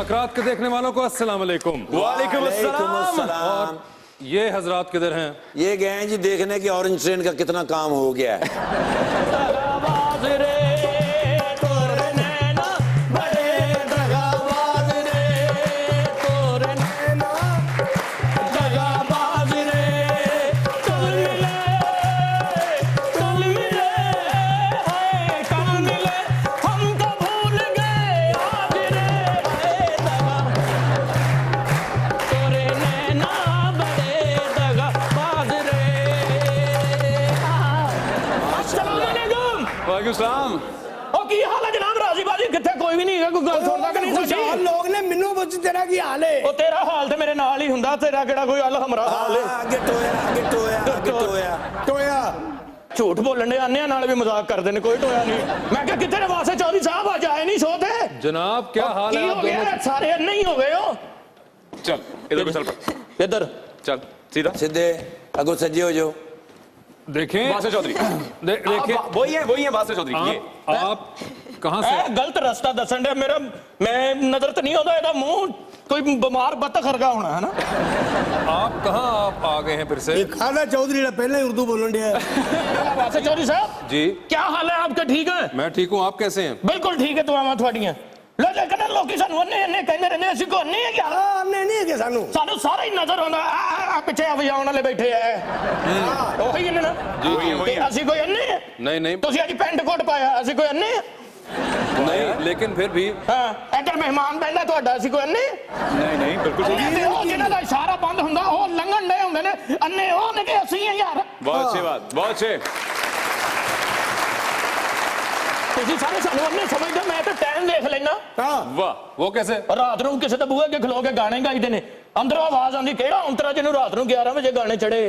मुज़ाकरात के देखने वालों को अस्सलाम वालेकुम। वालेकुम अस्सलाम। और ये हजरात किधर हैं? ये गए हैं जी देखने की ऑरेंज ट्रेन का कितना काम हो गया है। सलाम। की हाल है जनाब? राजी बाजी किथे कोई भी नहीं है, कोई गल सुनदा कि नहीं? खुशहाल लोग ने मेनू पुछ तेरा की हाल है? ओ तेरा हाल ते मेरे नाल ही हुंदा, तेरा केड़ा कोई हाल हमरा हाल है? आगे टोया झूठ बोलन दे आने नाल भी मजाक करदे ने, कोई टोया नहीं। मैं क्या किथे ने वासे चौधरी साहब आज आए नहीं सोते? जनाब क्या हाल है आप दोनों? सारे नहीं हो गए हो। चल इधर को चल, इधर चल सीधा सीधे अगो सज्जे हो जो। देखें वासे चौधरी, देखिए वही है वासे चौधरी। ये आप कहां से? गलत रास्ता दसन दे मेरा, मैं नजर तो नहीं होता, एदा मुंह कोई बीमार बत्तख खरगा होना है ना। आप कहां आप आ गए हैं फिर से? खादा चौधरी पहले ही उर्दू बोलन दिया। वासे चौधरी साहब जी क्या हाल है आपका? ठीक है? मैं ठीक हूं, आप कैसे हैं? बिल्कुल ठीक है। दुआवां थोड़ियां लेकिन लोकी सानू अन्ने कहंदे रहंदे, असि को अन्ने है क्या? अन्ने नहीं है कि सानू सारा ही नजर आंदा पिछे वजाउण वाले बैठे है, ओही ने ना जी। असि कोई अन्ने है? नहीं तुसी अज पेंट कोट पाया, असि कोई अन्ने है? नहीं, लेकिन फिर भी हां इधर मेहमान बैठा तुहाडा, असि कोई अन्ने? नहीं बिल्कुल सही। जिन्हां दा इशारा बंद हुंदा ओ लंघण दे हुंदे ने, अन्ने ओ ने कि असि हैं यार। बहुत अच्छी बात, बहुत अच्छे। तुसी सारे सानू अन्ने समझदे, मैं तो टाइम देख लेना। वाह, वो कैसे? रात ਨੂੰ ਕਿਸੇ ਦੇ ਬੂਹੇ ਅੱਗੇ ਖਲੋ ਕੇ ਗਾਣੇ ਗਾਈਦੇ ਨੇ, ਅੰਦਰੋਂ ਆਵਾਜ਼ ਆਉਂਦੀ ਕਿਹੜਾ ਔਂਤਰਾ ਜਿਹਨੂੰ ਰਾਤ ਨੂੰ 11 ਵਜੇ ਗਾਣੇ ਚੜੇ।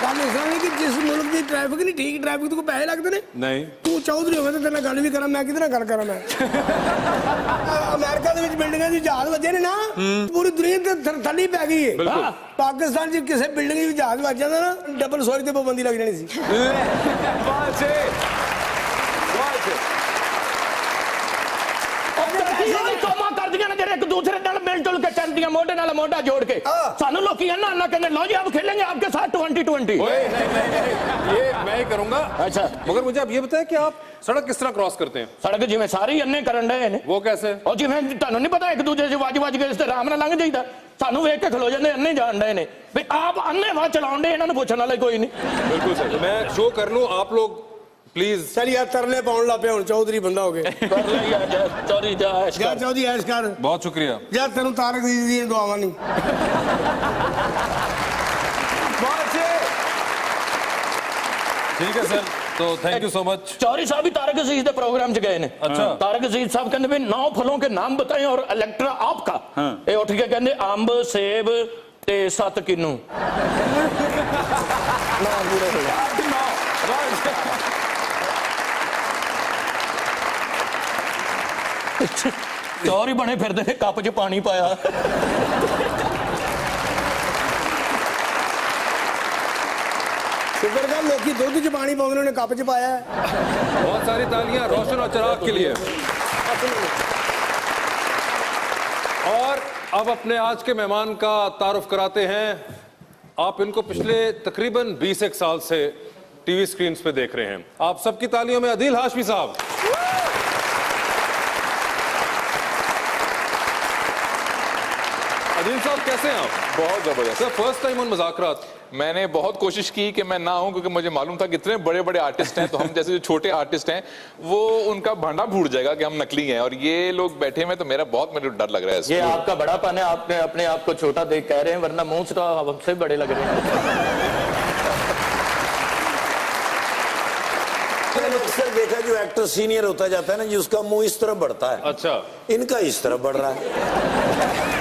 गल इस तरह कि जिस मुल्क की ट्रैफिक नहीं ठीक, ट्रैफिक को पैसे लगते ने। नहीं तू चौधरी होवे तो तेरे गल भी करा, मैं किदे नाल गल करा? मैं अमेरिका दे विच बिल्डिंगां दी जहाज वजे ने ना, पूरी दुनिया ते थल्ली पै गई है। पाकिस्तान च किसी बिल्डिंग दी जहाज वज जांदा ना, डबल सॉरी ते पाबंदी लग जानी सी। बहुत अच्छे, बहुत अच्छे। एक दूसरे नाल मिलजुल के चलदियां, मोढे नाल मोढा जोड़ के। सानू लोग अन्ना कहंदे लो जी आप खेलेंगे आपके साथ 2020। नहीं, ये मैं ही करूंगा। अच्छा मगर मुझे आप ये बताएं कि आप सड़क किस तरह क्रॉस करते हैं? सड़क जिवें सारे अन्ने करन डे ने। वो कैसे? और जिवें तुहानू नहीं पता एक दूसरे से वज के इस आराम नाल लंघ जाईदा, सानू वेख के खलो जांदे अन्ने जान डे ने भी आप अन्ने वा चलाउण डे, इन्हां नूं पुछण वाला कोई नहीं। बिल्कुल सही। मैं शो कर लूं, आप लोग प्लीज। चल यार तरले पाउण ला पे, हुण चौधरी बंदा हो गए। कर ले यार चौधरी जा ऐश जा कर। चौधरी ऐश कर। बहुत शुक्रिया। जा तेनू तारक दी दुआवां नहीं। बहुत अच्छे। ठीक है सर, तो thank you so much. Chaudhary साहब भी तारक अजीज के प्रोग्राम च गए ने। अच्छा। तारक अजीज साहब कहते भी 9 फलों के नाम बताएं और इलेक्ट्रा आपका। ये उठ के कहते अंब सेब ते 7 किन्नू। चौर ही बने फिरदे ने, कप च पानी पाया। शुक्र कर लोग दुध च पानी पाउंदे ने, कप च पाया। बहुत सारी तालियां रोशन और चिराग के लिए। और अब अपने आज के मेहमान का तारुफ कराते हैं। आप इनको पिछले तकरीबन 20 साल से टीवी स्क्रीन पे देख रहे हैं। आप सबकी तालियों में अदील हाशमी साहब। अदील साहब कैसे हैं आप? बहुत जबरदस्त। Sir first time on Muzakarat. मैंने बहुत कोशिश की कि मैं ना हूं, क्योंकि मुझे मालूम था कि इतने बड़े बड़े आर्टिस्ट हैं, तो हम जैसे जो छोटे आर्टिस्ट हैं वो उनका भांडा फूट जाएगा कि हम नकली हैं, और ये लोग बैठे हैं तो मुझे डर लग रहा है। ये आपका बड़ापन है, आपने अपने आप को छोटा देख कह रहे हैं, वरना मुंह से तो हमसे बड़े लग रहे हैं। अक्सर देखा जो एक्टर सीनियर होता जाता है ना जी, उसका मुंह इस तरह बढ़ता है। अच्छा, इनका इस तरह बढ़ रहा है।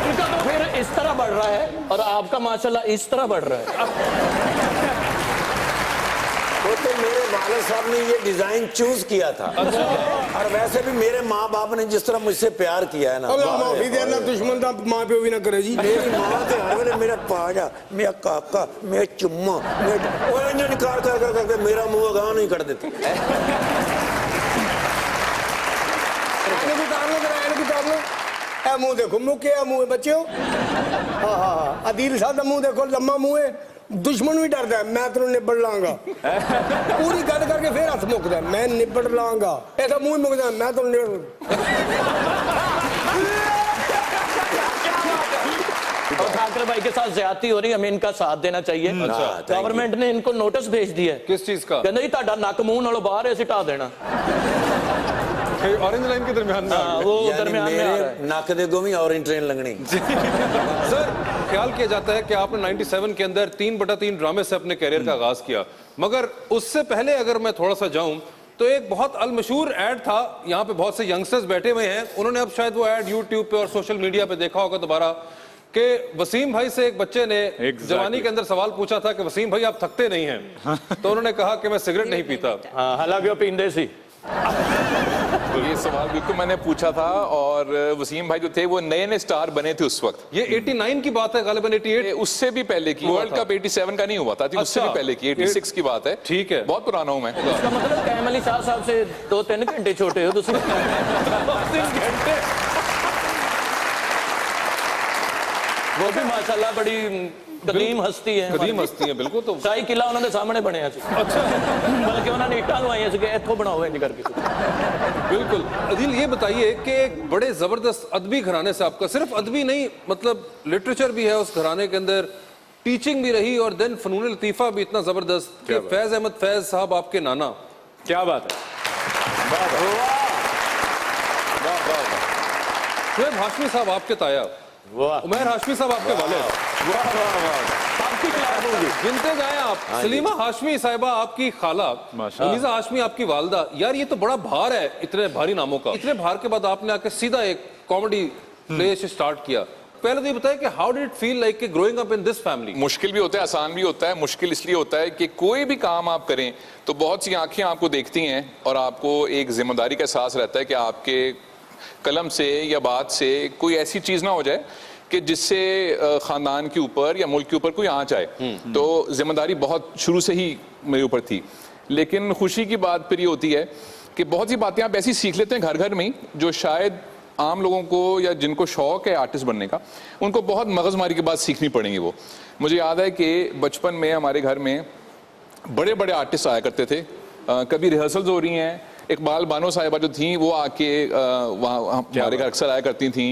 इनका तो फिर इस तरह बढ़ रहा है और आपका माशाल्लाह इस तरह बढ़ रहा है। वो तो मेरे वालिद साहब ने ये डिजाइन चूज किया था। अच्छा। और वैसे भी मेरे माँ बाप ने जिस तरह मुझसे प्यार किया है ना, माफी देना दुश्मन का माँ प्यो भी ना करे जी। मेरी माँ तो हर वेले मेरा पाजा, मेरा काका, मेरा चुम्मा, निकाल कर करके मेरा मुंह गाँव नहीं कर देती। ਇਹਨੂੰ ਉਤਾਰ ਲਓ ਜਰਾ, ਇਹਨੂੰ ਉਤਾਰ ਲਓ। ਇਹ ਮੂੰਹ ਦੇਖੋ, ਮੁੱਕਿਆ ਮੂੰਹ ਹੈ ਬੱਚਿਓ। ਹਾਂ ਹਾਂ ਹਾਂ, ਅਦੀਲ ਸਾਹਿਬ ਦਾ ਮੂੰਹ ਦੇਖੋ, ਲੰਮਾ ਮੂੰਹ ਹੈ। ਦੁਸ਼ਮਣ ਵੀ ਡਰਦਾ, ਮੈਂ ਤੈਨੂੰ ਨਿਬੜ ਲਾਂਗਾ। ਪੂਰੀ ਗੱਲ ਕਰਕੇ ਫਿਰ ਹੱਥ ਮੁੱਕਦਾ, ਮੈਂ ਨਿਬੜ ਲਾਂਗਾ। ਇਹਦਾ ਮੂੰਹ ਹੀ ਮੁੱਕਦਾ, ਮੈਂ ਤੈਨੂੰ और ठाकरे भाई के साथ ज्यादती हो रही है, हमें इनका साथ देना चाहिए। गवर्नमेंट ने इनको नोटिस भेज दिया है। किस चीज का? कहते जी तुहाडा नक मूंह नालों बाहर है, ढा देना। ऑरेंज लाइन के दरमियान में आ गए। वो दरमियान में आ रहा है। नक दे गो भी ऑरेंज ट्रेन लगनी। सर, ख्याल किया जाता है कि आपने 97 के अंदर 3/3 ड्रामे से अपने कैरियर का आगाज किया, मगर उससे पहले अगर मैं थोड़ा सा जाऊं तो एक बहुत अलमशहूर ऐड था। यहाँ पे बहुत से यंगस्टर्स बैठे हुए हैं, उन्होंने अब शायद वो ऐड यूट्यूब पे और सोशल मीडिया पे देखा होगा दोबारा, कि वसीम भाई से एक बच्चे ने जवानी के अंदर सवाल पूछा था कि वसीम भाई आप थकते नहीं हैं? तो उन्होंने कहा कि मैं सिगरेट नहीं पीता। हालांकि वो पींदे सी। ये सवाल बिल्कुल मैंने पूछा था, और वसीम भाई जो थे वो नए नए स्टार बने थे उस वक्त। ये 89 की बात है, गालिबन 88 उससे भी पहले की, वर्ल्ड कप 87 का नहीं हुआ था, उससे भी पहले की 86 की बात है। ठीक है, बहुत पुराना हूं मैं। इसका मतलब कैम अली शाह साहब से 2-3 घंटे छोटे हो तुम। 3 घंटे। वो भी माशाल्लाह बड़ी कदीम हस्ती है, कदीम हस्ती है बिल्कुल। तो शाही किला उन्होंने सामने बनया सी। अच्छा, बल्कि उन्होंने ईटा लवाइया सी कि इत्थों बनाओ इंज करके। बिल्कुल। अदील, ये बताइए कि एक बड़े जबरदस्त अदबी घराने से आपका, सिर्फ अदबी नहीं, मतलब लिटरेचर भी है उस घराने के अंदर, टीचिंग भी रही, और देन फनून लतीफा भी इतना जबरदस्त कि फैज अहमद फैज साहब आपके नाना। क्या बात है। शुएब हाशमी साहब आपके ताया, उमैर हाशमी साहब आपके वालिद, आपकी क्लास होगी। गिनते जाए आप। सलीमा हाशमी साहिबा आपकी खाला, अलीजा हाशमी आपकी वालदा। यार ये तो बड़ा भार है, इतने भारी नामों का। इतने भार के बाद आपने आके सीधा एक कॉमेडी प्ले से स्टार्ट किया। पहले तो ये बताइए कि how did it feel like growing up in this family? मुश्किल भी होता है, आसान भी होता है। मुश्किल इसलिए होता है कि कोई भी काम आप करें तो बहुत सी आंखें आपको देखती हैं, और आपको एक जिम्मेदारी का एहसास रहता है कि आपके कलम से या बात से कोई ऐसी चीज ना हो जाए कि जिससे खानदान के ऊपर या मुल्क के ऊपर कोई आंच आए। तो जिम्मेदारी बहुत शुरू से ही मेरे ऊपर थी। लेकिन खुशी की बात फिर ये होती है कि बहुत सी बातें आप ऐसी सीख लेते हैं घर घर में ही, जो शायद आम लोगों को या जिनको शौक है आर्टिस्ट बनने का, उनको बहुत मगजमारी के बाद सीखनी पड़ेंगी। वो मुझे याद है कि बचपन में हमारे घर में बड़े बड़े आर्टिस्ट आया करते थे। कभी रिहर्सल्स हो रही हैं, इकबाल बानो साहिबा जो थी वो आके वहाँ हमारे घर अक्सर आया करती थी।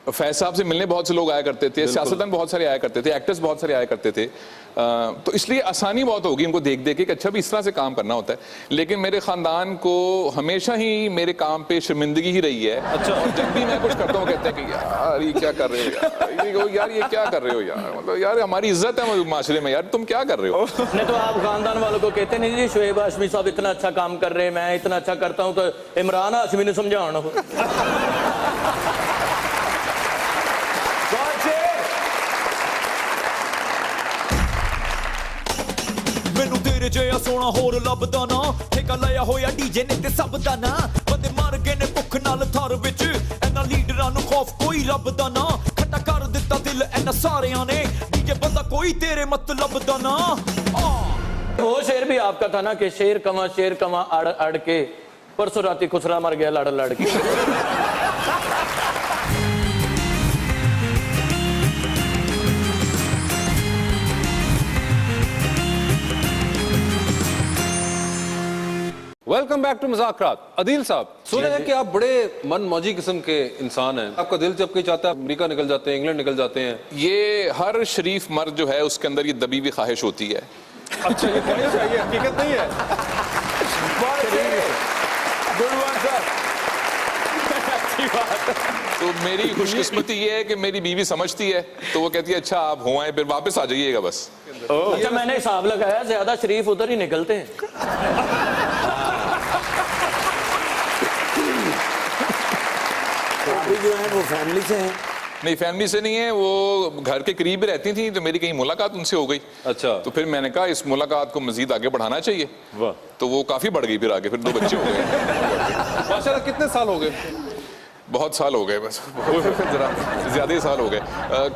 फैज साहब से मिलने बहुत से लोग आया करते थे, सियासतदान बहुत सारे आया करते थे, एक्टर्स बहुत सारे आया करते थे। तो इसलिए आसानी बहुत होगी इनको देख देख के कि अच्छा भी इस तरह से काम करना होता है। लेकिन मेरे खानदान को हमेशा ही मेरे काम पे शर्मिंदगी ही रही है। अच्छा, और जब भी मैं कुछ करता हूँ कहते हैं कि यार ये क्या कर रहे हो यार, ये क्या कर रहे हो यार, मतलब यार हमारी इज्जत है माशरे में, यार तुम क्या कर रहे हो। नहीं तो आप खानदान वालों को कहते नहीं जी शुएब हाशमी साहब इतना अच्छा काम कर रहे हैं, मैं इतना अच्छा करता हूँ, तो इमरान हाशमी ने समझाना। ਮੈਨੂੰ ਤੇਰੇ ਜਿਹਾ ਸੋਹਣਾ ਹੋਰ ਲੱਭਦਾ ਨਾ, ਠੇਕਾ ਲਿਆ ਹੋਇਆ ਡੀਜੇ ਨੇ ਤੇ ਸਭ ਦਾ ਨਾ, ਬੰਦੇ ਮਰ ਗਏ ਨੇ ਭੁੱਖ ਨਾਲ ਥਰ ਵਿੱਚ, ਇਹਨਾਂ ਲੀਡਰਾਂ ਨੂੰ ਖੌਫ ਕੋਈ ਰੱਬ ਦਾ ਨਾ, ਖੱਟਾ ਕਰ ਦਿੱਤਾ ਦਿਲ ਇਹਨਾਂ ਸਾਰਿਆਂ ਨੇ, ਡੀਜੇ ਬੰਦਾ ਕੋਈ तेरे मतलब ਦਾ ना। वो शेर भी आपका था ना कि शेर कमा अड़ अड़ के, परसों राती खुसरा मर गया लड़ लड़ के। Welcome back to Muzakarat. Adeel साहब, सुना है कि आप बड़े मनमौजी किस्म के इंसान हैं। आपका दिल जब कहीं चाहता है अमेरिका निकल जाते हैं, इंग्लैंड निकल जाते हैं। ये हर शरीफ मर्द जो है उसके अंदर ये दबी हुई ख्वाहिश होती है। अच्छा, ये ख्वाहिश है, ये हकीकत नहीं है। तो मेरी खुशकिस्मती ये है कि मेरी बीवी समझती है, तो वो कहती है अच्छा आप हो आए, फिर वापस आ जाइएगा बस। अच्छा, मैंने हिसाब लगाया ज्यादा शरीफ उधर ही निकलते हैं। अभी जो है वो फैमिली से हैं? नहीं, फैमिली से नहीं है, वो घर के करीब ही रहती थी, तो मेरी कहीं मुलाकात उनसे हो गई। अच्छा, तो फिर मैंने कहा इस मुलाकात को मजीद आगे बढ़ाना चाहिए। वाह, तो वो काफी बढ़ गई, फिर आगे फिर 2 बच्चे हो गए। माशाल्लाह, कितने साल हो गए? बहुत साल हो गए, बस जरा ज्यादा ही साल हो गए,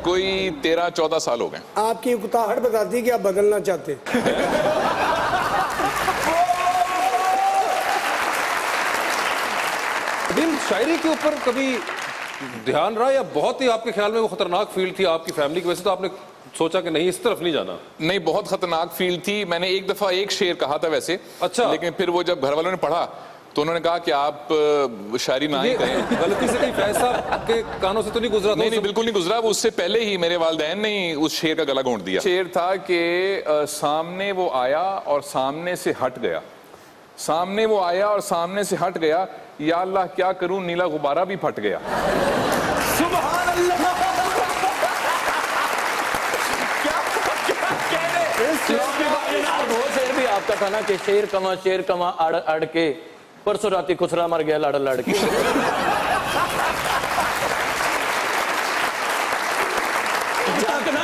कोई 13-14 साल हो गए। आपकी उकताहट बताती कि आप बदलना चाहते। शायरी के ऊपर कभी ध्यान रहा या बहुत ही आपके ख्याल में वो खतरनाक फील्ड थी आपकी फैमिली की वजह से, तो आपने सोचा कि नहीं इस तरफ नहीं जाना? नहीं, बहुत खतरनाक फील्ड थी। मैंने एक दफा एक शेर कहा था वैसे, अच्छा। लेकिन फिर वो जब घर वालों ने पढ़ा तो उन्होंने कहा कि आप शायरी ना ही करें। गलती से कहीं फैज साहब के कानों से तो नहीं गुजरा? नहीं, बिल्कुल नहीं गुजरा। वो उससे पहले ही मेरे वालिदैन ने उस शेर का गला घोंट दिया। शेर था कि सामने वो आया और सामने से हट गया, सामने वो आया और सामने से हट गया, या अल्लाह क्या करूं नीला गुब्बारा भी फट गया। सुभान अल्लाह। वो शेर भी आपका था ना कि शेर कमा अड़ अड़ के, परसों राती खुसरा मर गया लड़ लड़ के।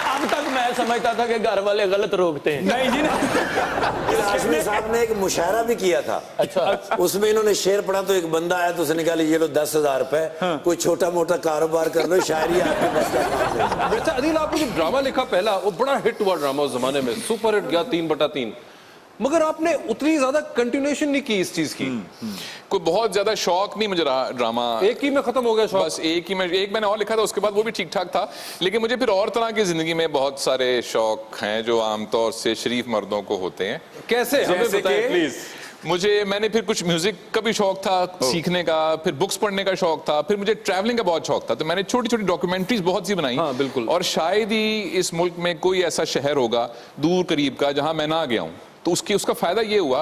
अब तक मैं समझता था कि घर वाले गलत रोकते हैं। नहीं जी नहीं। हाशमी साहब ने एक मुशायरा भी किया था। अच्छा। उसमें इन्होंने शेर पढ़ा तो एक बंदा आया तो उसने कहा ये लो 10,000 रुपए, कोई छोटा मोटा कारोबार कर लो, शायरी आपके बस का काम है। अच्छा अदिल, आपने जो ड्रामा लिखा पहला, वो बड़ा हिट हुआ ड्रामा उस जमाने में, सुपर हिट गया 3/3, मगर आपने उतनी ज्यादा कंटिन्यूएशन नहीं की इस चीज की। कोई बहुत ज्यादा शौक नहीं मुझे रहा ड्रामा, एक ही में खत्म हो गया शौक? बस एक मैंने और लिखा था, उसके बाद वो भी ठीक ठाक था। लेकिन मुझे फिर और तरह की जिंदगी में बहुत सारे शौक हैं जो आमतौर से शरीफ मर्दों को होते हैं। कैसे, हमें बताएं प्लीज। मैंने फिर कुछ म्यूजिक का भी शौक था सीखने का, फिर बुक्स पढ़ने का शौक था, फिर मुझे ट्रैवलिंग का बहुत शौक था, तो मैंने छोटी छोटी डॉक्यूमेंट्रीज बहुत सी बनाई। हाँ, बिल्कुल। और शायद ही इस मुल्क में कोई ऐसा शहर होगा दूर करीब का जहां मैं ना गया हूं। तो उसका फायदा ये हुआ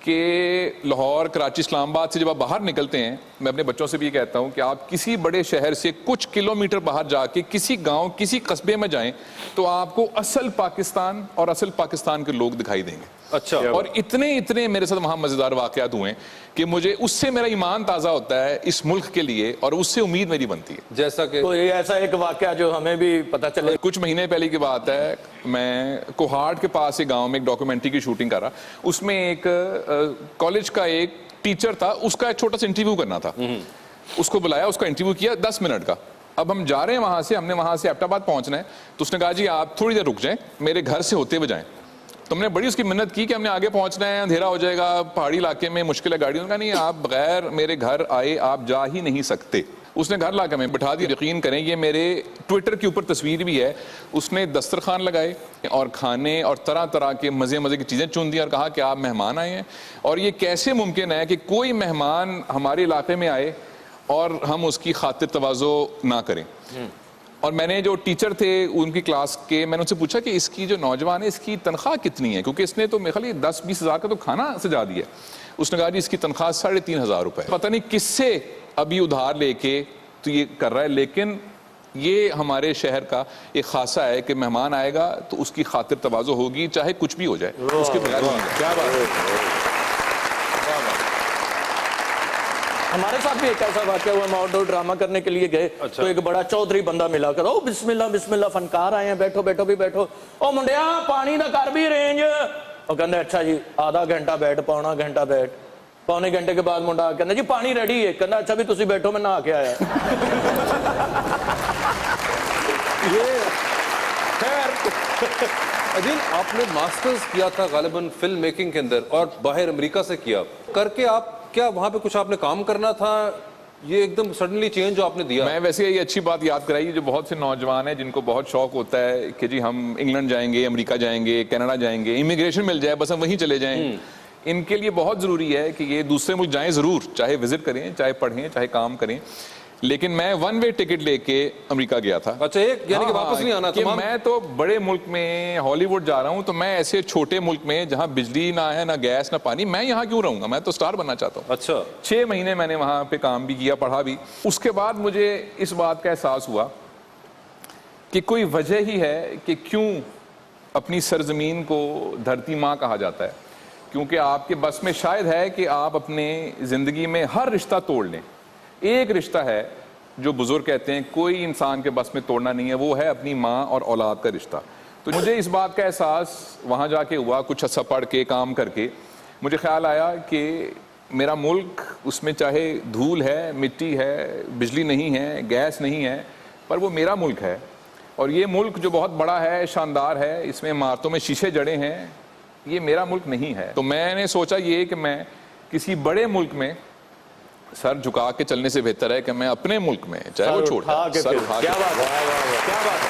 कि लाहौर, कराची, इस्लामाबाद से जब आप बाहर निकलते हैं, मैं अपने बच्चों से भी कहता हूं कि आप किसी बड़े शहर से कुछ किलोमीटर बाहर जाके किसी गांव, किसी कस्बे में जाएं तो आपको असल पाकिस्तान और असल पाकिस्तान के लोग दिखाई देंगे। अच्छा। और इतने मेरे साथ वहां मजेदार वाकयात हुए कि मुझे उससे मेरा ईमान ताजा होता है इस मुल्क के लिए, और उससे उम्मीद मेरी बनती है। जैसा कि कोई ऐसा एक वाकया जो हमें भी पता चले। कुछ महीने पहले की बात है, मैं कोहाट के पास एक गांव में एक डॉक्यूमेंट्री की शूटिंग कर रहा, उसमें एक कॉलेज का एक टीचर था, उसका एक छोटा सा इंटरव्यू करना था। उसको बुलाया, उसका इंटरव्यू किया 10 मिनट का। अब हम जा रहे हैं वहां से, हमने वहां से एबटाबाद पहुंचना है, तो उसने कहा जी आप थोड़ी देर रुक जाएं, मेरे घर से होते हुए जाएं। तो हमने बड़ी उसकी मिन्नत की कि हमने आगे पहुंचना है, अंधेरा हो जाएगा, पहाड़ी इलाके में मुश्किल है गाड़ी। उन्होंने कहा नहीं, आप बगैर मेरे घर आए आप जा ही नहीं सकते। उसने घर लाकर में बिठा दिया। यकीन करें, ये मेरे ट्विटर के ऊपर तस्वीर भी है। उसने दस्तरखान लगाए और खाने और तरह तरह के मजे की चीजें चुन दी और कहा कि आप मेहमान आए हैं, और ये कैसे मुमकिन है कि कोई मेहमान हमारे इलाके में आए और हम उसकी खातिर तवाज़ो ना करें। और मैंने जो टीचर थे उनकी क्लास के, मैंने उनसे पूछा कि इसकी जो नौजवान है इसकी तनख्वाह कितनी है, क्योंकि इसने तो मेरे ख्याल 10-20 हज़ार का तो खाना सजा दिया। उसने कहा जी इसकी तनख्वाह 3,500 रुपए। पता नहीं किससे अभी उधार लेके तो ये कर रहा है, लेकिन ये हमारे शहर का एक खासा है कि मेहमान आएगा तो उसकी खातिर तवाज़ो होगी, चाहे कुछ भी हो जाए, उसके बगैर नहीं है। क्या बात है। हमारे साथ भी एक ऐसा वाकया हुआ, हम आउटडोर ड्रामा करने के लिए गए। अच्छा। तो एक बड़ा चौधरी बंदा मिला कर, ओ बिस्मिल्लाह बिस्मिल्लाह, फनकार आए हैं, बैठो बैठो भी बैठो। ओ मुंडिया पानी दा कर भी रेंज। और कहते अच्छा जी, आधा घंटा बैठ, पौना घंटा बैठ। पौने घंटे के बाद मुंडा कहना जी पानी रेडी है। कहना अच्छा भी तुसी बैठो, मैं नहा के आया। ये खैर अदिल, आपने मास्टर्स किया था गालिबन फिल्म मेकिंग के अंदर और बाहर अमेरिका से किया करके, आप क्या वहां पे कुछ आपने काम करना था, ये एकदम सडनली चेंज जो आपने दिया? मैं वैसे ये अच्छी बात याद कराई, जो बहुत से नौजवान हैं जिनको बहुत शौक होता है कि जी हम इंग्लैंड जाएंगे, अमेरिका जाएंगे, कनाडा जाएंगे, इमिग्रेशन मिल जाए बस हम वहीं चले जाएं। इनके लिए बहुत जरूरी है कि ये दूसरे मुल्क जाएं जरूर, चाहे विजिट करें, चाहे पढ़ें, चाहे काम करें। लेकिन मैं 1 वे टिकट लेके अमेरिका गया था। अच्छा, एक यानी कि वापस नहीं आना कि मैं तो बड़े मुल्क में हॉलीवुड जा रहा हूं, तो मैं ऐसे छोटे मुल्क में जहां बिजली ना है, ना गैस, ना पानी, मैं यहां क्यों रहूंगा, मैं तो स्टार बनना चाहता हूं। अच्छा। 6 महीने मैंने वहां पे काम भी किया, पढ़ा भी। उसके बाद मुझे इस बात का एहसास हुआ कि कोई वजह ही है कि क्यों अपनी सरजमीन को धरती माँ कहा जाता है, क्योंकि आपके बस में शायद है कि आप अपने जिंदगी में हर रिश्ता तोड़ लें। एक रिश्ता है जो बुजुर्ग कहते हैं कोई इंसान के बस में तोड़ना नहीं है, वो है अपनी माँ और औलाद का रिश्ता। तो मुझे इस बात का एहसास वहाँ जाके हुआ, कुछ अच्छा पढ़ के काम करके मुझे ख्याल आया कि मेरा मुल्क, उसमें चाहे धूल है, मिट्टी है, बिजली नहीं है, गैस नहीं है, पर वो मेरा मुल्क है। और ये मुल्क जो बहुत बड़ा है, शानदार है, इसमें इमारतों में शीशे जड़े हैं, ये मेरा मुल्क नहीं है। तो मैंने सोचा ये कि मैं किसी बड़े मुल्क में सर झुका के चलने से बेहतर है कि मैं अपने मुल्क में, चाहे वो छोटा उठा के सर फिर। उठा क्या के बात है, क्या बात है।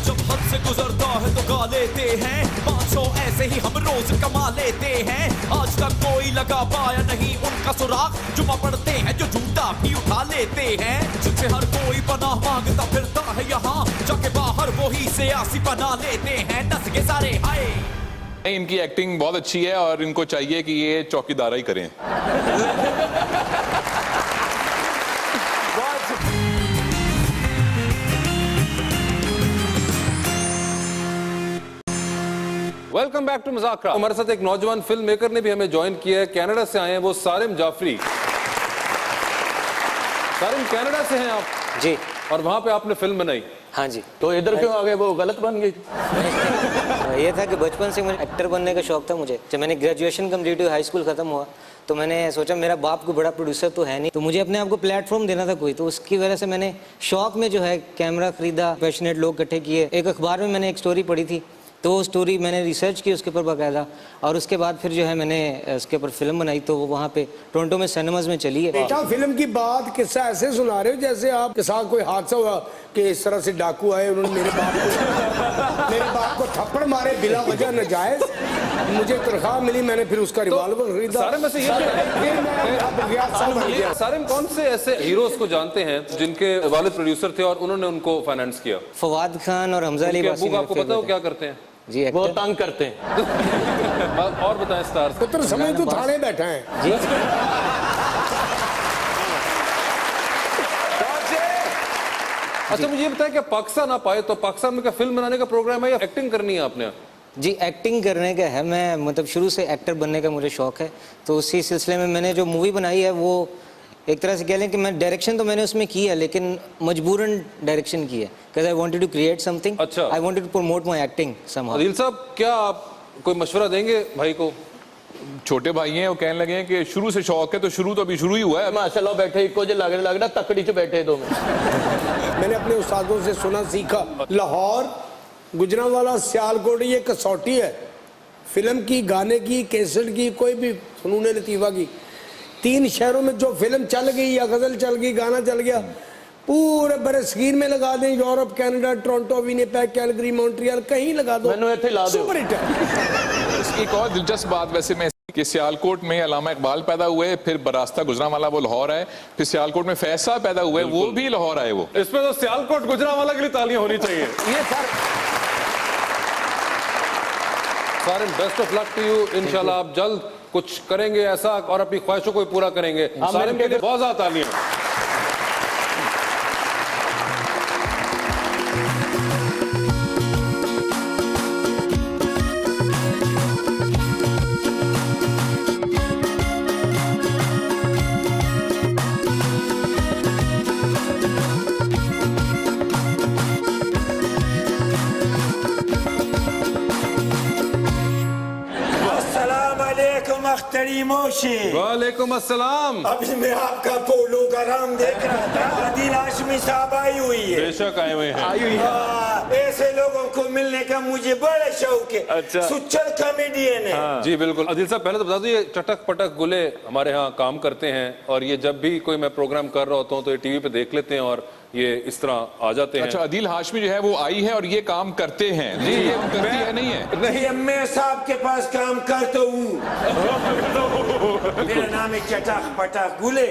जब हद से गुजरता है तो गा लेते हैं, 500 ऐसे ही हम रोज कमा लेते हैं। आज तक कोई लगा पाया नहीं उनका सुराग, जुमा पढ़ते हैं जो झूठा भी उठा लेते हैं। जिनसे हर कोई पनाह मांगता फिरता है यहाँ, जाके बाहर वो ही सियासी बना लेते हैं। नस के सारे हाय। इनकी एक्टिंग बहुत अच्छी है और इनको चाहिए कि ये चौकीदारा ही करें। Welcome back to Muzakara. हमारे साथ एक नौजवान फिल्म मेकर ने भी हमें ज्वाइन किया है, कनाडा से आए हैं वो सारिम जाफरी। सारिम, कनाडा से हैं आप जी। और वहां पे आपने फिल्म बनाई। हाँ जी। तो इधर क्यों आ गए, वो गलत बन गई? ये था कि बचपन से मुझे एक्टर बनने का शौक था। मुझे जब मैंने ग्रेजुएशन कंप्लीट हुई, हाई स्कूल खत्म हुआ, तो मैंने सोचा मेरा बाप कोई बड़ा प्रोड्यूसर तो है नहीं, तो मुझे अपने आप को प्लेटफॉर्म देना था कोई। तो उसकी वजह से मैंने शौक में जो है कैमरा खरीदा, पैशनेट लोग इकट्ठे किए। एक अखबार में मैंने एक स्टोरी पढ़ी थी, तो वो स्टोरी मैंने रिसर्च की उसके ऊपर बाकायदा, और उसके बाद फिर जो है मैंने उसके ऊपर फिल्म बनाई। तो वो वहाँ पे टोरंटो में सिनेमाज में चली है। बेटा फिल्म की बात किस्सा ऐसे सुना रहे हो जैसे आपके साथ कोई हादसा हुआ कि इस तरह से डाकू आए, उन्होंने मेरे बाप को थप्पड़ मारे बिला वजह नाजायज, मुझे तनख्वाह मिली, मैंने फिर उसका रिवॉल्वर खरीदा। सारे में से ये फिर मैं अब रियासत बन गया। सारे में कौन से ऐसे हीरोज को जानते हैं जिनके वालिद प्रोड्यूसर थे और उन्होंने उनको फाइनेंस किया? फवाद खान और हमजा अली उनके वासी अब्बू का मेरे आपको पता हो favorite क्या करते हैं? हैं। जी वो एक्टर। तंग करते हैं। और बताएं स्टार। पुत्र समझ तो थाने बैठा है। जी। अच्छा मुझे ये बताएं कि पाकिस्तान आप आए तो पाकिस्तान में क्या फिल्म बनाने का प्रोग्राम है या एक्टिंग करनी है आपने? जी एक्टिंग करने का है। मैं मतलब शुरू से एक्टर बनने का मुझे शौक है, तो उसी सिलसिले में मैंने जो मूवी बनाई है वो एक तरह से कह लें कि मैं डायरेक्शन तो मैंने उसमें की है, लेकिन मजबूरन डायरेक्शन की है, because I wanted to create something. अच्छा। I wanted to promote my acting somehow. Adeel साहब, क्या आप कोई मशवरा देंगे भाई को? छोटे भाई हैं, वो कहने लगे हैं कि शुरू से शौक है, तो शुरू तो अभी शुरू ही हुआ है। माशाल्लाह बैठे इको जे लग रहा तकड़ी च बैठे दो में। मैंने अपने उस्तादों से सुना सीखा। लाहौर, गुजरांवाला, सियालकोट ये कसौटी है फिल्म की, गाने की, कैसेट की, कोई भी फनून लतीफ़ा की। 3 शहरों में जो फिल्म चल गई या गजल चल गई, गाना चल गया, पूरे बड़े स्क्रीन में लगा दें। Europe, Canada, Toronto, Winnipeg, Calgary, Montreal, कहीं लगा दो, मैंने इत्थे ला दो। सुपर हिट है। इसकी एक और दिलचस्प बात वैसे में कि सियालकोट में अल्लामा इकबाल पैदा हुए, फिर बरास्ता गुजरांवाला वो लाहौर आए, फिर सियालकोट में फैज साहब पैदा हुए, वो भी लाहौर आए। वो इसमें तो सियालकोट गुजरांवाला के लिए तालियां होनी चाहिए। ये सर सारे best of luck to you. इंशाल्लाह आप जल्द कुछ करेंगे ऐसा और अपनी ख्वाहिशों को पूरा करेंगे। सारे के लिए बहुत ज्यादा तालियां। अस्सलामुअलैकुम अख्तरी मोशी। वालेकुम अस्सलाम। अभी मैं आपका पोलो का रंग देख रहा था। आदिल हाशमी साहब आई हुई है। बेशक आए हुए हैं। ऐसे लोगों को मिलने का मुझे बड़ा शौक है। अच्छा। सुच्चर कॉमेडियन है। जी बिल्कुल। अदिल साहब, पहले तो बता दो, ये चटक पटक गुले हमारे यहाँ काम करते हैं और ये जब भी कोई मैं प्रोग्राम कर रहा होता हूँ तो ये टीवी पे देख लेते हैं और ये इस तरह आ जाते हैं। अच्छा, अदील हाशमी जो है वो आई है और ये काम करते हैं। जी, ये करती है नहीं है? नहीं, मैं साहब के पास काम करता हूँ। मेरा नाम है चटक पटक गुले,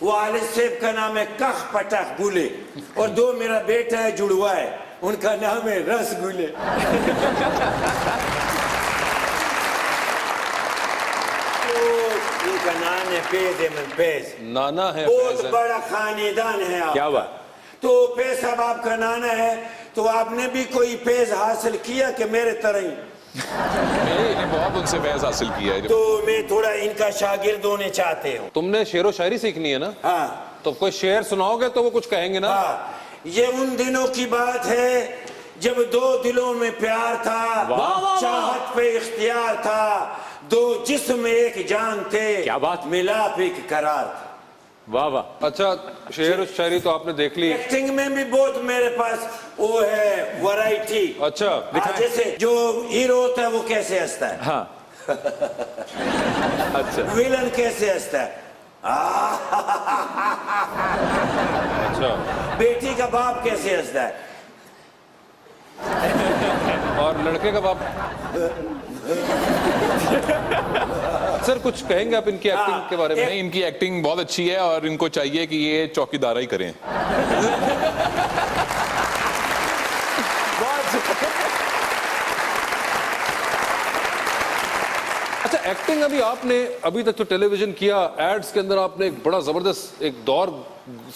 वो आलिद सेब का नाम है कख पटक गुले, और 2 मेरा बेटा है जुड़वा है, उनका नाम है रसगुल्ले। इनका नाम है पेज अहमद पेज। नाना है बहुत फैज़ है। बड़ा खानदान है आप। क्या बात। तो पेज साहब आपका नाना है, तो आपने भी कोई पेज हासिल किया कि मेरे तरह ही? मैंने बहुत उनसे फैज हासिल किया है। तो मैं थोड़ा इनका शागिर्द होने चाहते हूँ। तुमने शेरो शायरी सीखनी है ना? हाँ तो कोई शेर सुनाओगे तो वो कुछ कहेंगे ना? हाँ, ये उन दिनों की बात है जब 2 दिलों में प्यार था, चाहत पे इख्तियार था, 2 जिस्म एक जान थे, क्या बात। मिलाप एक करार था। वाह वाह। अच्छा, शेर शायरी तो आपने देख ली। एक्टिंग में भी बहुत मेरे पास वो है वैरायटी। अच्छा, जैसे जो हीरो होता है वो कैसे हंसता है? हाँ। अच्छा विलन कैसे हंसता है? अच्छा। बेटी का बाप कैसे हंसता है? और लड़के का बाप? सर कुछ कहेंगे आप इनकी एक्टिंग के बारे में? नहीं, इनकी एक्टिंग बहुत अच्छी है और इनको चाहिए कि ये चौकीदारा ही करें। अच्छा, एक्टिंग अभी तक तो टेलीविजन किया, एड्स के अंदर आपने एक बड़ा जबरदस्त एक दौर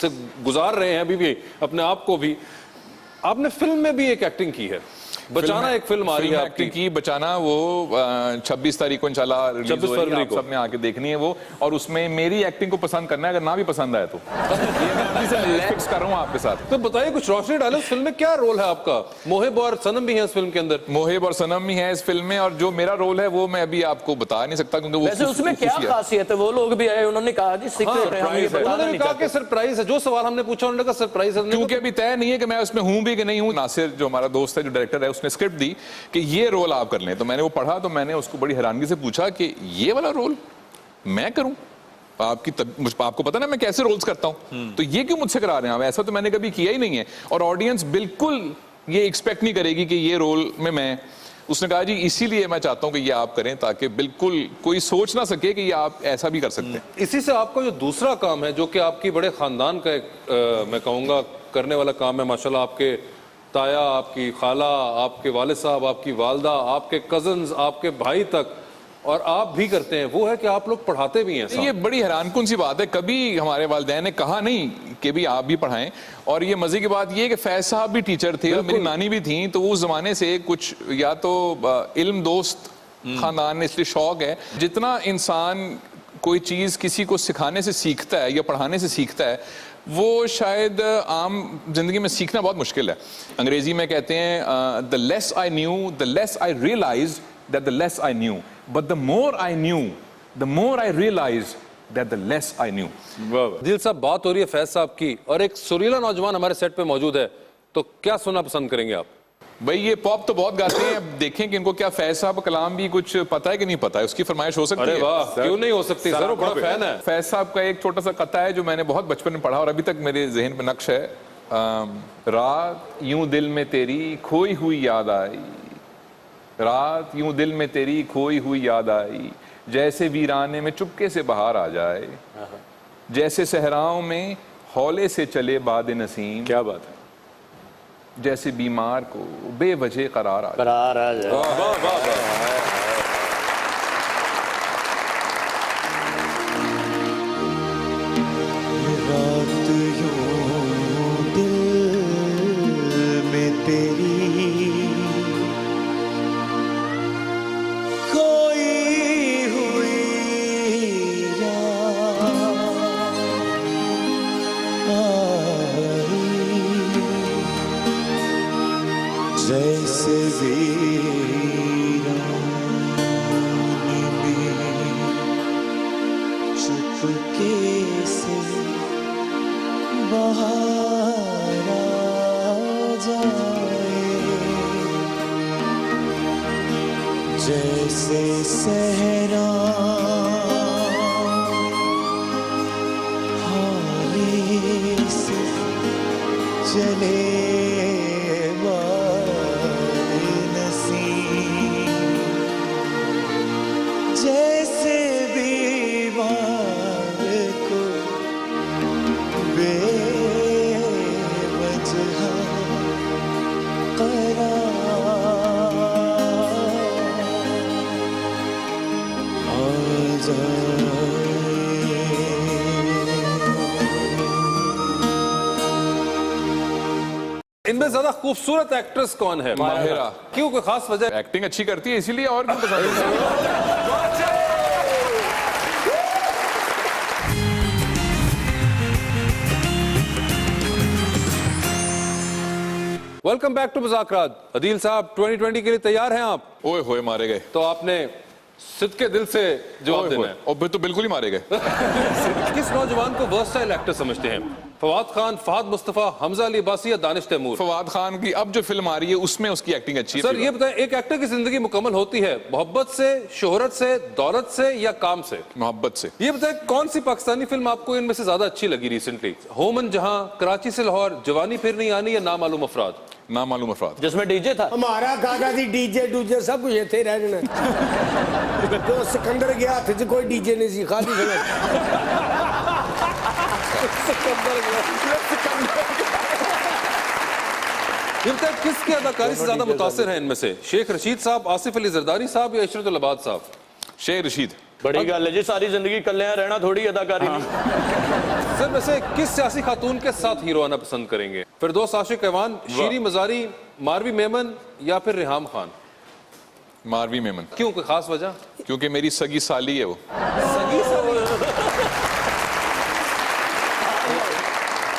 से गुजार रहे हैं अभी भी अपने आप को भी। आपने फिल्म में भी एक एक्टिंग की है, बचाना एक फिल्म आ रही है एक्टिंग की, बचाना, वो 26 तारीख को इंशाल्लाह रिलीज 26 हो रही है, फरवरी आप को। सबने आके देखनी है वो। और उसमें मेरी एक्टिंग को पसंद करना है, अगर ना भी पसंद आए तो ये मैं अभी से फिक्स कर रहा हूँ आपके साथ। तो बताइए, कुछ रोशनी डालो, इस फिल्म में क्या रोल है आपका? मोहिब और सनम भी है इस फिल्म के अंदर। मोहिब और सनम ही है इस फिल्म में, और जो मेरा रोल है वो मैं अभी आपको बता नहीं सकता क्योंकि वो वैसे उसमें क्या खासियत है? वो लोग भी आए, उन्होंने कहा जी सीक्रेट है, हम ये बताना उन्होंने नहीं कहा चाहते। कि सरप्राइज है। जो सवाल हमने पूछा उन्होंने कहा सरप्राइज है। क्योंकि अभी तय नहीं है कि मैं उसमें हूं भी कि नहीं हूं। नासिर जो हमारा दोस्त है, जो डायरेक्टर है, उसने स्क्रिप्ट दी कि ये रोल आप कर लें, तो मैंने वो पढ़ा, तो मैंने उसको बड़ी हैरानगी से पूछा कि ये वाला रोल मैं करूं? आपको पता ना मैं कैसे रोल्स करता हूं, तो ये क्यों मुझसे करा रहे हैं आप? ऐसा तो मैंने कभी किया ही नहीं है, और ऑडियंस बिल्कुल ये एक्सपेक्ट नहीं करेगी कि ये रोल में मैं। उसने कहा जी इसीलिए मैं चाहता हूं कि ये आप करें, ताकि बिल्कुल कोई सोच ना सके कि ये आप ऐसा भी कर सकते हैं। इसी से आपका जो दूसरा काम है, जो कि आपकी बड़े खानदान का एक मैं कहूंगा करने वाला काम है, माशाल्लाह, आपके ताया, आपकी खाला, आपके वालिद साहब, आपकी वालदा, आपके कजन्स, आपके भाई तक, और आप भी करते हैं, वो है कि आप लोग पढ़ाते भी हैं। ये बड़ी हैरानकुन सी बात है, कभी हमारे वालिदैन ने कहा नहीं कि भी आप भी पढ़ाएं। और ये मजे की बात ये है कि फैज साहब भी टीचर थे और मेरी नानी भी थी, तो उस जमाने से कुछ या तो इल्म दोस्त खानदान ने, इसलिए शौक है। जितना इंसान कोई चीज किसी को सिखाने से सीखता है या पढ़ाने से सीखता है, वो शायद आम जिंदगी में सीखना बहुत मुश्किल है। अंग्रेजी में कहते हैं the less I knew the less I realize that the less I knew, but the more I knew the more I realize that the less I knew. दिल साहब, बात हो रही है फैज साहब की, और एक सुरीला नौजवान हमारे सेट पे मौजूद है, तो क्या सुनना पसंद करेंगे आप? भाई ये पॉप तो बहुत गाते हैं, अब देखें कि इनको क्या फैज साहब का कलाम भी कुछ पता है कि नहीं पता है, उसकी फरमाइश हो सकती है। अरे वाह, क्यों नहीं हो सकती सर, वो बड़ा फैन है। फैज साहब का एक छोटा सा कथा है जो मैंने बहुत बचपन में पढ़ा और अभी तक मेरे जहन पे नक्श है। रात यूं दिल में तेरी खोई हुई याद आई, रात यूं दिल में तेरी खोई हुई याद आई, जैसे वीराने में चुपके से बाहर आ जाए, जैसे सहराओं में हौले से चले बाद नसीम, क्या बात है, जैसे बीमार को बेवजह करार आ जाए। वाह वाह वाह। रात यूं दिल में तेरी खोई हुई याद आई, जैसे वीराने में चुपके से बाहर आ जाए, जैसे सहरा हाले से चले जैसे बीमार को बेवजह करार आ जाए। इनमें ज्यादा खूबसूरत एक्ट्रेस कौन है? माहिरा। क्यों, कोई खास वजह? एक्टिंग अच्छी करती है इसीलिए, और क्यों पसंद है। Welcome back to Muzakarat. Adeel साहब, 2020 के लिए तैयार हैं आप? ओए होए मारे गए। तो आपने सिद्ध के दिल से जवाब देना है। और फिर तो बिल्कुल ही मारे गए। किस नौजवान को वर्सटाइल एक्टर समझते हैं? फवाद खान, फहद मुस्तफा, हमजा अली अब्बासी या दानिश तैमूर? फवाद खान की अब जो फिल्म आ रही है उसमें उसकी एक्टिंग अच्छी है। सर ये बताएं, एक एक्टर की जिंदगी मुकम्मल होती है मोहब्बत से, शोहरत से, दौलत से या काम से? मोहब्बत से। ये बताएं, कौन सी पाकिस्तानी फिल्म आपको इनमें से ज्यादा अच्छी लगी रिसेंटली? होमन जहां, कराची से लाहौर, जवानी फिर नहीं आनी या नामालूम अफराद? नामालूम अफराद। जिसमें डीजे था। हमारा काका सी डीजे डूजे सब कुछ इथे रह जाना तो सिकंदर गया हथ च कोई डीजे नहीं सी खादी समझ ये बताएं, किसकी अदाकारी से ज्यादा मुतासिर हैं इनमें से? शेख रशीद साहब, आसिफ अली जरदारी साहब या इशरत अब्बाद साहब? शेख रशीद। बड़ी गल है जी, सारी जिंदगी कल्याण रहना थोड़ी अदाकारी नहीं। सर वैसे किस सियासी खातून के साथ हीरो आना पसंद करेंगे? फिरदौस आशिक ऐवान, शीरी मजारी, मारवी मेमन या फिर रिहाम खान? मारवी मेमन। क्यों, कोई खास वजह? क्योंकि मेरी सगी साली है वो। सगी साली।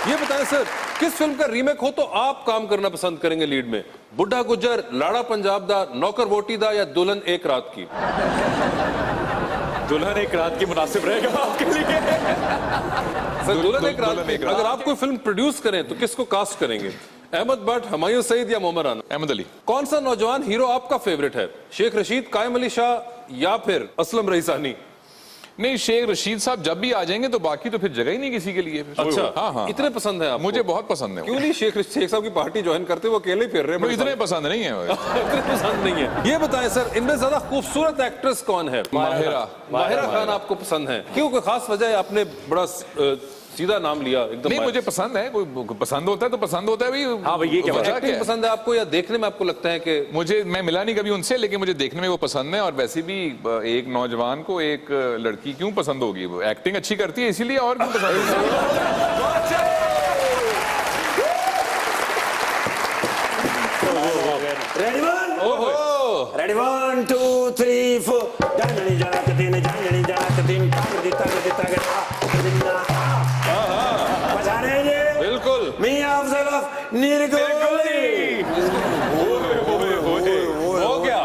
ये बताएं सर, किस फिल्म का रीमेक हो तो आप काम करना पसंद करेंगे लीड में? बुढ़ा गुज्जर, लाड़ा पंजाब दा, नौकर वोटी दा या दुल्हन एक रात की? दुल्हन एक रात की मुनासिब रहेगा आपके लिए। सर दुल्हन एक रात की, अगर आप कोई फिल्म प्रोड्यूस करें तो किसको कास्ट करेंगे? अहमद भट्ट, हुमायूं सईद या मोहम्मद राना? अहमद अली। कौन सा नौजवान हीरो आपका फेवरेट है? शेख रशीद, कायम अली शाह या फिर असलम रईसानी? नहीं, शेख रशीद साहब जब भी आ जाएंगे तो बाकी तो फिर जगह ही नहीं किसी के लिए। अच्छा, हाँ हाँ, इतने पसंद है आपको? मुझे बहुत पसंद है। क्यों नहीं शेख साहब की पार्टी ज्वाइन करते, वो अकेले फिर रहे हैं? इतने पसंद नहीं है। इतने पसंद नहीं है। ये बताएं सर, इनमें ज्यादा खूबसूरत एक्ट्रेस कौन है? माहिरा खान आपको पसंद है? क्यों, कोई खास वजह है? आपने बड़ा सीधा नाम लिया एकदम। नहीं, मुझे पसंद है, कोई पसंद होता है तो पसंद होता है भाई। हाँ भाई, ये क्या एक्टिंग पसंद है आपको या देखने में आपको लगता है कि? मुझे, मैं मिला नहीं कभी उनसे, लेकिन मुझे देखने में वो पसंद है। और वैसे भी एक नौजवान को एक लड़की क्यों पसंद होगी? वो एक्टिंग अच्छी करती है इसीलिए, और क्यों पसंद होगी? रेडी 1 2 3 4 जाननी जात दिन ताक दी बजाने ये बिल्कुल मियां अफजल निर्गोली हो गया।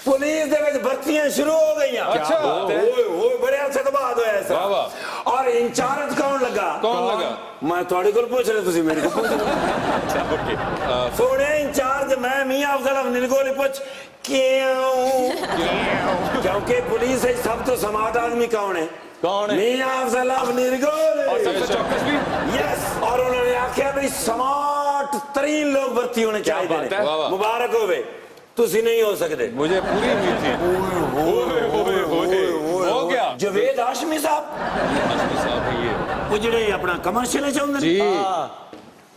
पुलिस दे विच भर्तियां शुरू हो गई। अच्छा, ओए बड़े अरसे तो बाद होया ऐसा। वाह। और इंचार्ज कौन लगा? कौन लगा? मैं थोड़ी को पूछ रहे, तुसी मेरे को पूछ रहे। सोने इंचार्ज मैं मियां अफजल निर्गोली पूछ क्यों? क्योंकि पुलिस है सब तो समाज आदमी कौन है? कौन है? मियां अफजल निर्गोली। और सबसे चौकस भी? यस, और उन्होंने आख्या भाई स्मार्ट तरीन लोग भर्ती होने चाहिए। मुबारक होवे, तुसी नहीं हो सकते। मुझे पूरी उम्मीद थी। हो गया। जवेद हाशमी साहब ये वो ਜਿਹੜੇ ਆਪਣਾ ਕਮਰਸ਼ੀਅਲ ਚਾਹੁੰਦੇ जी।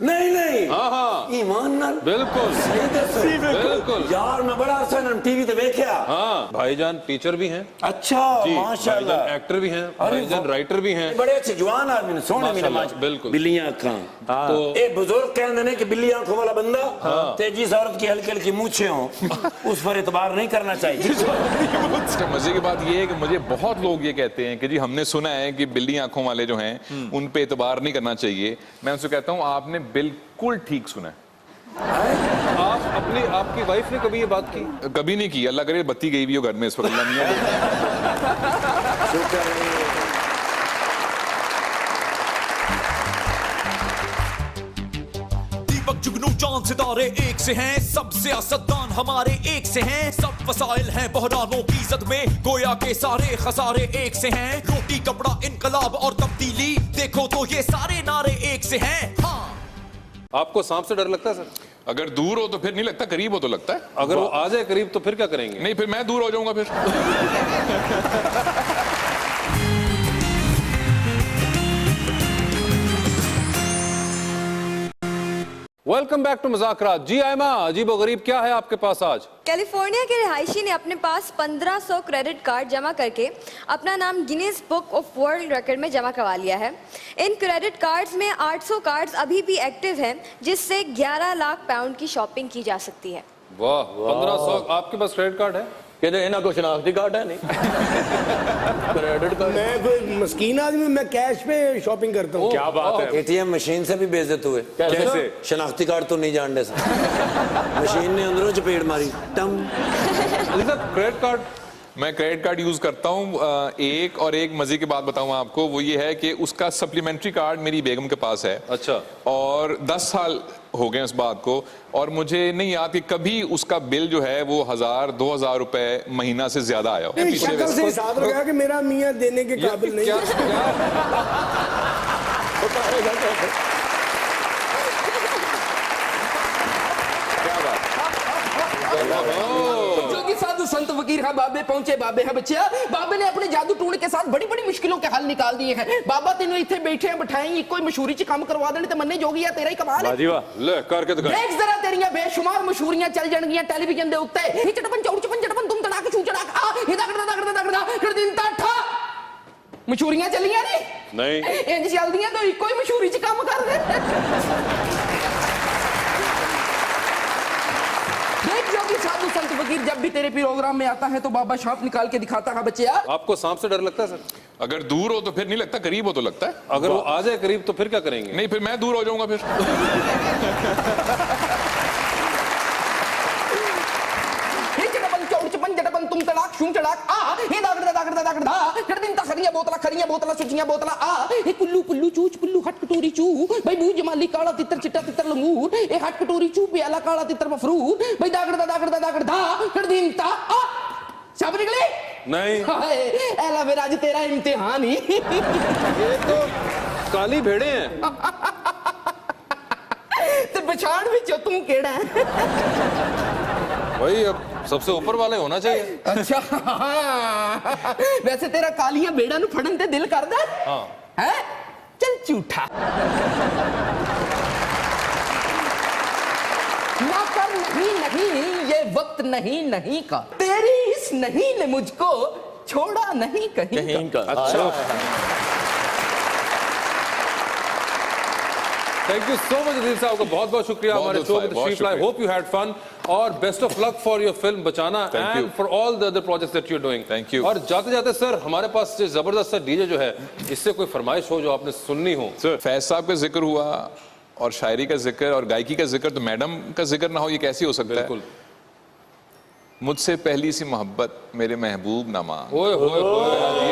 नहीं हाँ हाँ ईमान नाल बिल्कुल सही दसो। बिल्कुल यार मैं बड़ा अरसा इन्होंने टीवी ते देखया। हाँ, भाईजान टीचर भी हैं। अच्छा, माशाल्लाह। भाईजान एक्टर भी हैं, भाईजान राइटर भी हैं। बड़े अच्छे जवान आदमी ने, सोहने मेरे माशाल्लाह, मां बिल्कुल। बिल्लियां अखां। तो ए बुजुर्ग कहंदे ने कि बिल्ली आंखों वाला बंदा ते जिस औरत की हल्की हल्की मूंछें हो उस पर एतबार नहीं करना चाहिए। मजे की बात ये है कि मुझे बहुत लोग ये कहते हैं कि जी हमने सुना है कि बिल्ली आंखों वाले जो हैं उन पे एतबार नहीं करना चाहिए। मैं उनसे कहता हूँ आपने बिल्कुल ठीक सुना है। आप अपनी आपकी वाइफ ने कभी ये बात की? कभी नहीं की। अल्लाह करे बत्ती गई भी हो घर में इस वक्त। दीपक जुगनू चांद सितारे एक से हैं, सब सियासतदान हमारे एक से हैं, सब वसाइल हैं बहरानों की जद में, गोया के सारे खसारे एक से हैं, रोटी कपड़ा इनकलाब और तब्दीली देखो तो ये सारे नारे एक से हैं। हाँ, आपको सांप से डर लगता है सर? अगर दूर हो तो फिर नहीं लगता, करीब हो तो लगता है। अगर वो आ जाए करीब तो फिर क्या करेंगे? नहीं, फिर मैं दूर हो जाऊंगा फिर। Welcome back to Muzakarat. जी आयमा, अजीब व गरीब क्या है आपके पास आज? कैलिफोर्निया के रिहायशी ने अपने पास 1500 क्रेडिट कार्ड जमा करके अपना नाम Guinness book of world record में जमा करवा लिया है। इन क्रेडिट कार्ड्स में 800 कार्ड्स अभी भी एक्टिव हैं, जिससे 11 लाख पाउंड की शॉपिंग की जा सकती है। वाह, 1500। आपके पास क्रेडिट कार्ड है? कहते इन्हों को शनाख्ती कार्ड है नहीं। Credit card. मैं कोई मस्कीन आदमी, मैं कैश पे शॉपिंग करता हूँ। क्या बात है। एटीएम मशीन से भी बेइज्जत हुए। कैसे? शनाख्ती कार्ड तो नहीं जानते सर। मशीन ने अंदरों चपेट मारी टम। क्रेडिट कार्ड मैं क्रेडिट कार्ड यूज करता हूँ एक, और एक मजे की बात बताऊँ आपको, वो ये है कि उसका सप्लीमेंट्री कार्ड मेरी बेगम के पास है। अच्छा। और 10 साल हो गए उस बात को, और मुझे नहीं याद कि कभी उसका बिल जो है वो 1000-2000 रुपए महीना से ज्यादा आया हो। नहीं, शक्ल से हिसाब लगा कि मेरा मियाँ देने के काबिल नहीं है। जोगी साधु संत फकीर हाँ बाबे पहुंचे बाबे है बच्चिया। बाबे ने अपने जादू टूण के साथ बड़ी बड़ी मुश्किलों के हल निकाल दिए हैं। बाबा तेनों इतने बैठे हैं बिठाए कोई मशहूरी च काम करवा देने ते मन्ने जोगी है तेरा ही कमाल है। ले करके दिखा। देख जरा तेरियां बेशुमार मशहूरियां चल जाणगियां टेलीविजन दे उत्ते। ही चटपन चौड़ चपन चटपन तुम तड़ाक छू चड़ाक आ ही दगड़ा कर दिन ता मशहूरियां चलियां नहीं इंज चलदियां तो इको ही मशहूरी च काम कर दे। साधु संत फकीर जब भी तेरे प्रोग्राम में आता है तो बाबा सांप निकाल के दिखाता है बच्चे। आपको सांप से डर लगता है सर? अगर दूर हो तो फिर नहीं लगता, करीब हो तो लगता है। अगर वो आ जाए करीब तो फिर क्या करेंगे? नहीं, फिर मैं दूर हो जाऊंगा फिर। तुम तड़ाक शूं चड़ाक आ हे दागड़ा कर दिन ता खरियां बोतला सुचियां बोतला आ हे कुल्लू पुल्लू चूच पुल्लू हट कटोरी चू भाई बू जमाली काला तितर चिट्टा तितर लंगूर ए हट कटोरी चू प्याला काला तितर मफरूर भाई दागड़ा कर दिन ता आ सब निकले नहीं। हाय एला फिर आज तेरा इम्तिहान ही। ये तो काली भेड़े हैं। ते पछाड़ विच तू केड़ा है? भाई अब सबसे ऊपर वाले होना चाहिए। अच्छा वैसे तेरा कालियां बेड़ा नु फड़न ते दिल करदा हाँ है? चल झूठा ना कर नहीं ये वक्त नहीं का तेरी इस नहीं ने मुझको छोड़ा नहीं कहीं का। अच्छा thank you so much Adeel साहब का बहुत बहुत शुक्रिया हमारे शो में तशरीफ लाए। होप यू हैड फन और best of luck for your film Bachaana and for all the other projects that you are doing. Thank you. और जाते जाते सर हमारे पास जबरदस्त सा डीजे जो है इससे कोई फरमाइश हो जो आपने सुननी हो। सर फैज साहब का जिक्र हुआ और शायरी का जिक्र और गायकी का जिक्र, तो मैडम का जिक्र ना हो ये कैसे हो सकता है? मुझसे पहली सी मोहब्बत मेरे महबूब ना मांग। ओए होए होए